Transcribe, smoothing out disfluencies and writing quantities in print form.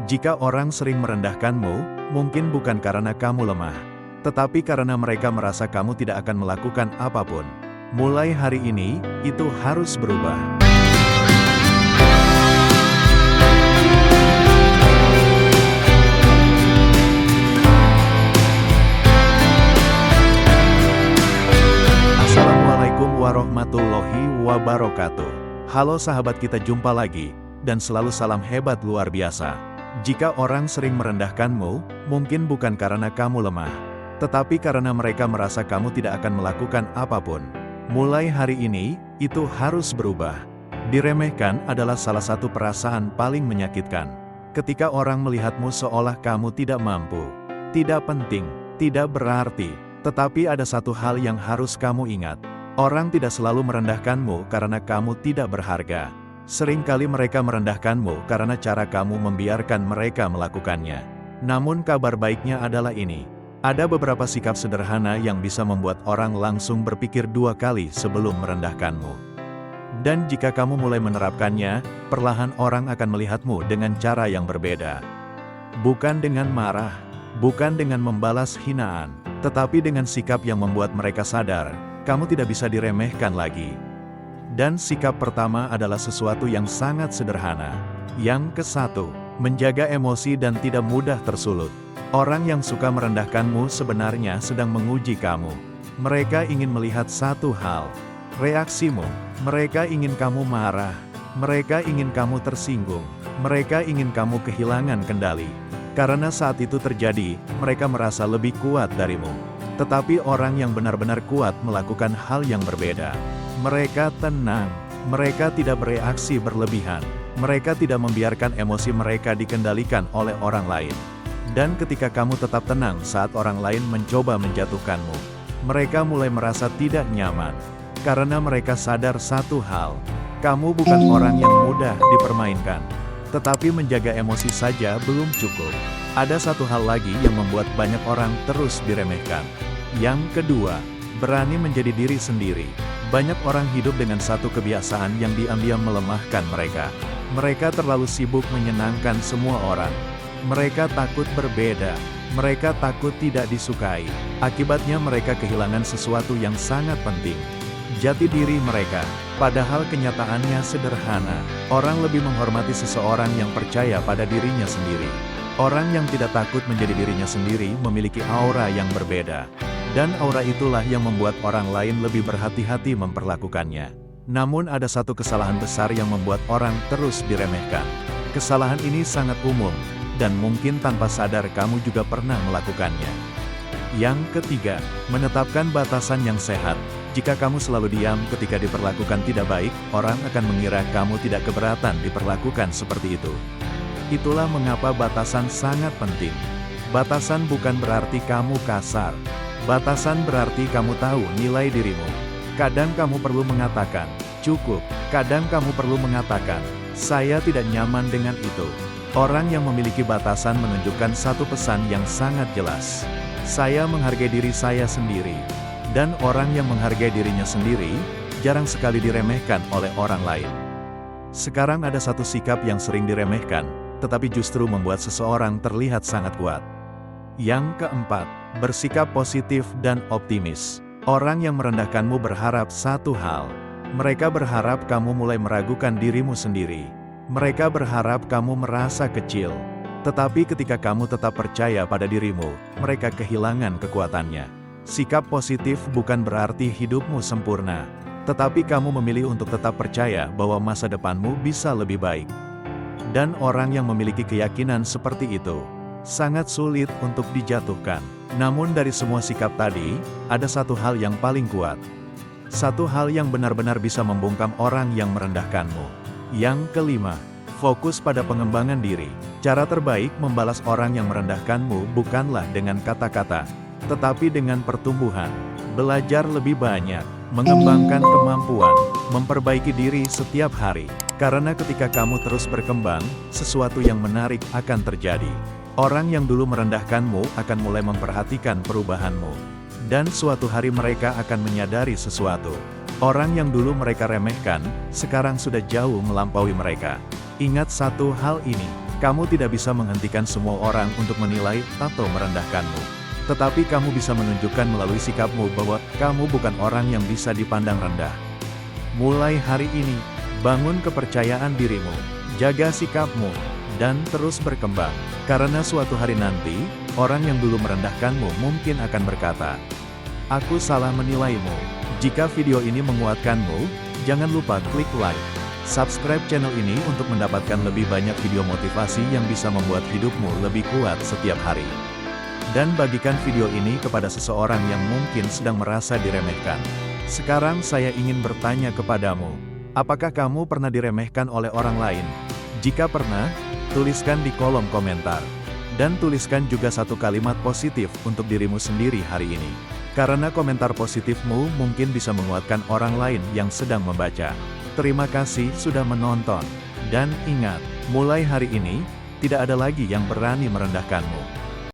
Jika orang sering merendahkanmu, mungkin bukan karena kamu lemah, tetapi karena mereka merasa kamu tidak akan melakukan apapun. Mulai hari ini, itu harus berubah. Assalamualaikum warahmatullahi wabarakatuh. Halo sahabat, kita jumpa lagi, dan selalu salam hebat luar biasa. Jika orang sering merendahkanmu, mungkin bukan karena kamu lemah, tetapi karena mereka merasa kamu tidak akan melakukan apapun. Mulai hari ini, itu harus berubah. Diremehkan adalah salah satu perasaan paling menyakitkan. Ketika orang melihatmu seolah kamu tidak mampu, tidak penting, tidak berarti, tetapi ada satu hal yang harus kamu ingat. Orang tidak selalu merendahkanmu karena kamu tidak berharga. Seringkali mereka merendahkanmu karena cara kamu membiarkan mereka melakukannya. Namun kabar baiknya adalah ini. Ada beberapa sikap sederhana yang bisa membuat orang langsung berpikir dua kali sebelum merendahkanmu. Dan jika kamu mulai menerapkannya, perlahan orang akan melihatmu dengan cara yang berbeda. Bukan dengan marah, bukan dengan membalas hinaan, tetapi dengan sikap yang membuat mereka sadar, kamu tidak bisa diremehkan lagi. Dan sikap pertama adalah sesuatu yang sangat sederhana. Yang ke-1, menjaga emosi dan tidak mudah tersulut. Orang yang suka merendahkanmu sebenarnya sedang menguji kamu. Mereka ingin melihat satu hal, reaksimu. Mereka ingin kamu marah. Mereka ingin kamu tersinggung. Mereka ingin kamu kehilangan kendali. Karena saat itu terjadi, mereka merasa lebih kuat darimu. Tetapi orang yang benar-benar kuat melakukan hal yang berbeda. Mereka tenang. Mereka tidak bereaksi berlebihan. Mereka tidak membiarkan emosi mereka dikendalikan oleh orang lain. Dan ketika kamu tetap tenang saat orang lain mencoba menjatuhkanmu, mereka mulai merasa tidak nyaman. Karena mereka sadar satu hal, kamu bukan orang yang mudah dipermainkan. Tetapi menjaga emosi saja belum cukup. Ada satu hal lagi yang membuat banyak orang terus diremehkan. Yang kedua, berani menjadi diri sendiri. Banyak orang hidup dengan satu kebiasaan yang diam-diam melemahkan mereka. Mereka terlalu sibuk menyenangkan semua orang. Mereka takut berbeda. Mereka takut tidak disukai. Akibatnya mereka kehilangan sesuatu yang sangat penting. Jati diri mereka. Padahal kenyataannya sederhana. Orang lebih menghormati seseorang yang percaya pada dirinya sendiri. Orang yang tidak takut menjadi dirinya sendiri memiliki aura yang berbeda. Dan aura itulah yang membuat orang lain lebih berhati-hati memperlakukannya. Namun ada satu kesalahan besar yang membuat orang terus diremehkan. Kesalahan ini sangat umum, dan mungkin tanpa sadar kamu juga pernah melakukannya. Yang ketiga, menetapkan batasan yang sehat. Jika kamu selalu diam ketika diperlakukan tidak baik, orang akan mengira kamu tidak keberatan diperlakukan seperti itu. Itulah mengapa batasan sangat penting. Batasan bukan berarti kamu kasar. Batasan berarti kamu tahu nilai dirimu. Kadang kamu perlu mengatakan, cukup. Kadang kamu perlu mengatakan, saya tidak nyaman dengan itu. Orang yang memiliki batasan menunjukkan satu pesan yang sangat jelas. Saya menghargai diri saya sendiri. Dan orang yang menghargai dirinya sendiri, jarang sekali diremehkan oleh orang lain. Sekarang ada satu sikap yang sering diremehkan, tetapi justru membuat seseorang terlihat sangat kuat. Yang keempat, bersikap positif dan optimis. Orang yang merendahkanmu berharap satu hal. Mereka berharap kamu mulai meragukan dirimu sendiri. Mereka berharap kamu merasa kecil. Tetapi ketika kamu tetap percaya pada dirimu, mereka kehilangan kekuatannya. Sikap positif bukan berarti hidupmu sempurna. Tetapi kamu memilih untuk tetap percaya bahwa masa depanmu bisa lebih baik. Dan orang yang memiliki keyakinan seperti itu, sangat sulit untuk dijatuhkan. Namun dari semua sikap tadi, ada satu hal yang paling kuat. Satu hal yang benar-benar bisa membungkam orang yang merendahkanmu. Yang kelima, fokus pada pengembangan diri. Cara terbaik membalas orang yang merendahkanmu bukanlah dengan kata-kata, tetapi dengan pertumbuhan. Belajar lebih banyak, mengembangkan kemampuan, memperbaiki diri setiap hari. Karena ketika kamu terus berkembang, sesuatu yang menarik akan terjadi. Orang yang dulu merendahkanmu akan mulai memperhatikan perubahanmu. Dan suatu hari mereka akan menyadari sesuatu. Orang yang dulu mereka remehkan, sekarang sudah jauh melampaui mereka. Ingat satu hal ini, Kamu tidak bisa menghentikan semua orang untuk menilai atau merendahkanmu. Tetapi kamu bisa menunjukkan melalui sikapmu bahwa kamu bukan orang yang bisa dipandang rendah. Mulai hari ini, bangun kepercayaan dirimu, jaga sikapmu, dan terus berkembang. Karena suatu hari nanti, orang yang dulu merendahkanmu mungkin akan berkata, "Aku salah menilaimu." Jika video ini menguatkanmu, jangan lupa klik like, subscribe channel ini untuk mendapatkan lebih banyak video motivasi yang bisa membuat hidupmu lebih kuat setiap hari. Dan bagikan video ini kepada seseorang yang mungkin sedang merasa diremehkan. Sekarang saya ingin bertanya kepadamu, apakah kamu pernah diremehkan oleh orang lain? Jika pernah, tuliskan di kolom komentar. Dan tuliskan juga satu kalimat positif untuk dirimu sendiri hari ini. Karena komentar positifmu mungkin bisa menguatkan orang lain yang sedang membaca. Terima kasih sudah menonton. Dan ingat, mulai hari ini, tidak ada lagi yang berani merendahkanmu.